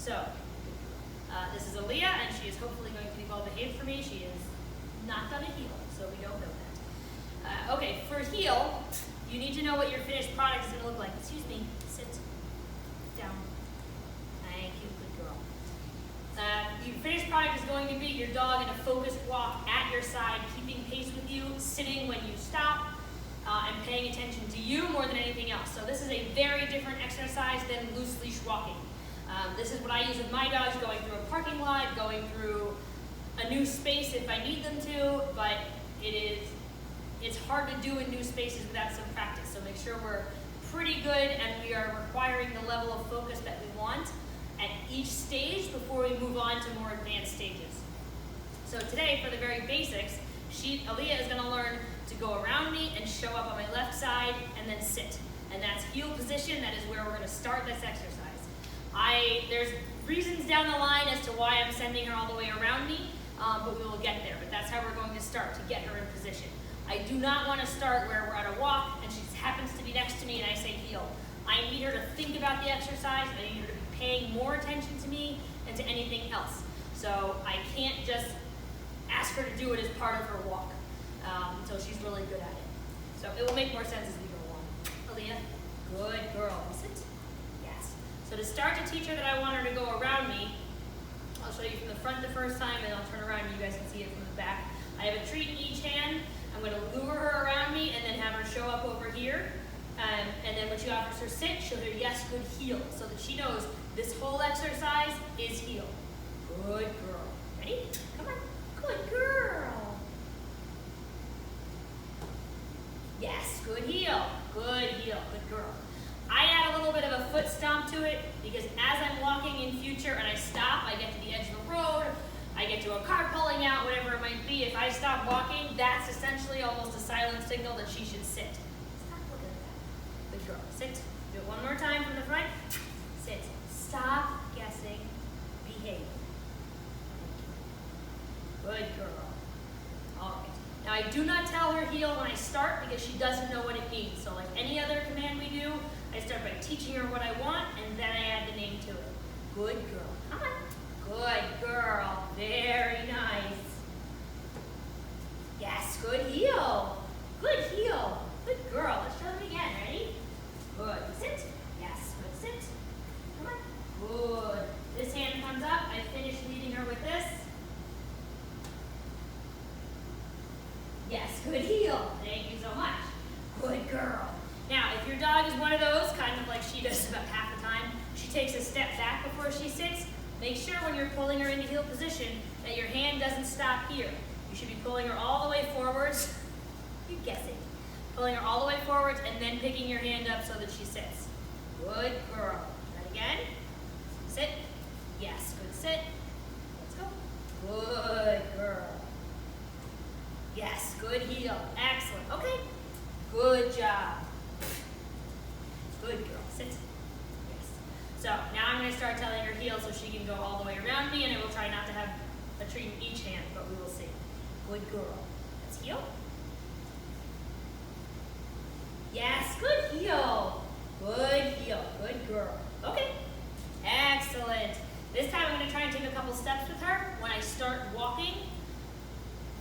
So, this is Aaliyah, and she is hopefully going to be well behaved for me. She is not done a heel, so we don't know that. Okay, for heel, you need to know what your finished product is going to look like. Excuse me, sit down. Thank you, good girl. Your finished product is going to be your dog in a focused walk at your side, keeping pace with you, sitting when you stop, and paying attention to you more than anything else. So this is a very different exercise than loose leash walking. This is what I use with my dogs, going through a parking lot, going through a new space if I need them to, but it's hard to do in new spaces without some practice. So make sure we're pretty good and we are requiring the level of focus that we want at each stage before we move on to more advanced stages. So today, for the very basics, Aaliyah is going to learn to go around me and show up on my left side and then sit. And that's heel position. That is where we're going to start this exercise. There's reasons down the line as to why I'm sending her all the way around me, but we will get there. But that's how we're going to start, to get her in position. I do not want to start where we're at a walk and she happens to be next to me and I say heel. I need her to think about the exercise. I need her to be paying more attention to me and to anything else. So I can't just ask her to do it as part of her walk until she's really good at it. So it will make more sense as we go along. Aaliyah, good girl. Sit. Yes. So to start to teach her that I want her to go around me, I'll show you from the front the first time and I'll turn around and you guys can see it from the back. I have a treat in each hand. I'm going to lure her around me and then have her show up over here. And then when she offers her sit, she'll hear yes, good heel, so that she knows this whole exercise is heel. Good girl. Ready? Come on. Good girl. Yes, good heel. Good heel. Good girl. I add a little bit of a foot stomp to it because as I'm walking in future and I stop, I get to the edge of the road, I get to a car pulling out, whatever it might be. If I stop walking, that's essentially almost a silent signal that she should sit. Stop looking at that. Good girl. Sit. Do it one more time from the front. Sit. Stop guessing. Behave. Good girl. All right. Now I do not tell her heel when I start because she doesn't know what it means. So like any other command we do, I start by teaching her what I want and then I add the name to it. Good girl. Come on. Good girl. Very nice. Yes, good heel. Good heel. Good girl. Let's try them again. Ready? Good. Sit. Yes, good sit. Come on. Good. This hand comes up. I finish leading her with this. Yes, good heel. Thank you so much. Good girl. Now, if your dog is one of those, kind of like she does about half the time, she takes a step back before she sits. Make sure when you're pulling her into heel position that your hand doesn't stop here. You should be pulling her all the way forwards. You're guessing. Pulling her all the way forwards and then picking your hand up so that she sits. Good girl. That again. Sit. Yes, good sit. Let's go. Good girl. Yes, good heel. Excellent. Okay. Good job. Good girl. Sit. So now I'm going to start telling her heel so she can go all the way around me, and I will try not to have a treat in each hand, but we will see. Good girl. That's heel. Yes, good heel. Good heel. Good girl. Okay. Excellent. This time I'm going to try and take a couple steps with her. When I start walking,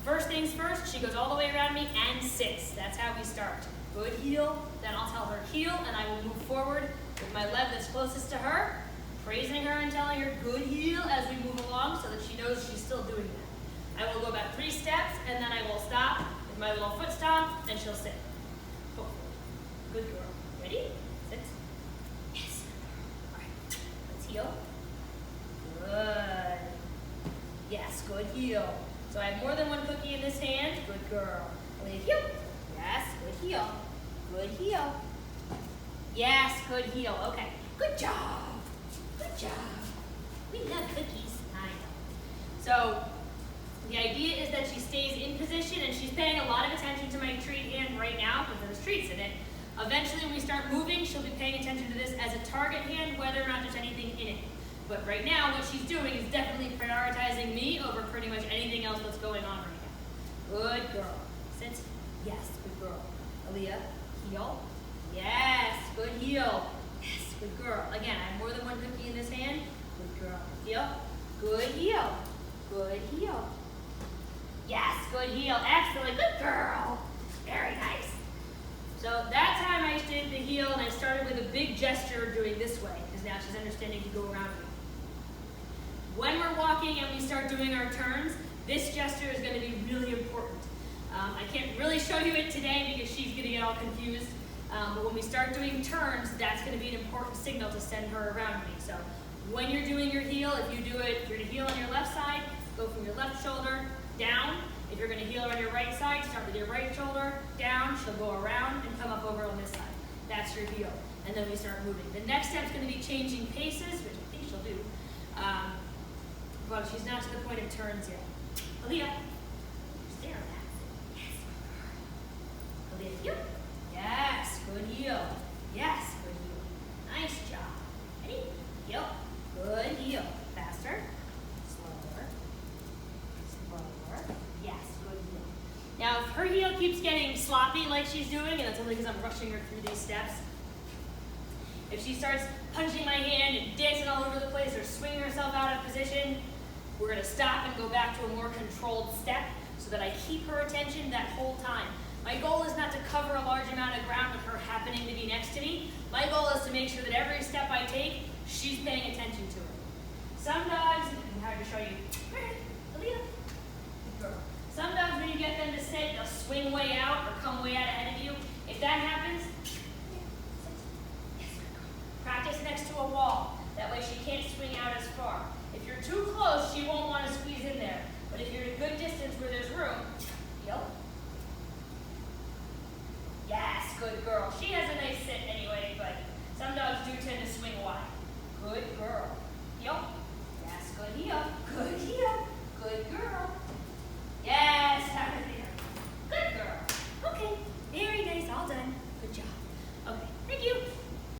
first things first, she goes all the way around me and sits. That's how we start. Good heel. Then I'll tell her heel, and I will move forward with my leg that's closest to her, praising her and telling her good heel as we move along so that she knows she's still doing that. I will go about 3 steps and then I will stop with my little foot stomp and she'll sit. Good girl. Ready? Sit. Yes. All right. Let's heel. Good. Yes, good heel. So I have more than one cookie in this hand. Good girl. Heel. Yes, good heel. Good heel. Yes, good heel. Okay. Good job. Good job. We love cookies. I know. So the idea is that she stays in position and she's paying a lot of attention to my treat hand right now because there's treats in it. Eventually when we start moving, she'll be paying attention to this as a target hand, whether or not there's anything in it. But right now, what she's doing is definitely prioritizing me over pretty much anything else that's going on right now. Good girl. Sit. Yes, good girl. Aaliyah, heel. Yes, good heel. Yes, good girl. Again, I have more than one cookie in this hand. Good girl. Heel. Good heel. Good heel. Yes, good heel. Excellent. Good girl. Very nice. So that time I did the heel and I started with a big gesture doing this way because now she's understanding to go around me. When we're walking and we start doing our turns, this gesture is going to be really important. I can't really show you it today because she's going to get all confused. But when we start doing turns, that's going to be an important signal to send her around me. So when you're doing your heel, if you do it, if you're going to heel on your left side, go from your left shoulder down. If you're going to heel on your right side, start with your right shoulder down. She'll go around and come up over on this side. That's your heel. And then we start moving. The next step is going to be changing paces, which I think she'll do. But she's not to the point of turns yet. Aaliyah, stare at that. Yes. Aaliyah, heel. Yes, good heel. Yes, good heel. Nice job. Ready? Heel. Good heel. Faster. Slower. Slower. Yes, good heel. Now, if her heel keeps getting sloppy like she's doing, and that's only because I'm rushing her through these steps, if she starts punching my hand and dancing all over the place or swinging herself out of position, we're going to stop and go back to a more controlled step so that I keep her attention that whole time. My goal is not to cover a large amount of ground with her happening to be next to me. My goal is to make sure that every step I take, she's paying attention to it. Some dogs, it's hard to show you. Aaliyah. Good girl. Some dogs, when you get them to sit, they'll swing way out or come way out ahead of you. If that happens, practice next to a wall. That way she can't swing out as far. If you're too close, she won't want to squeeze in there. But if you're at a good distance where there's room, heel. Yes, good girl. She has a nice sit anyway, but some dogs do tend to swing wide. Good girl.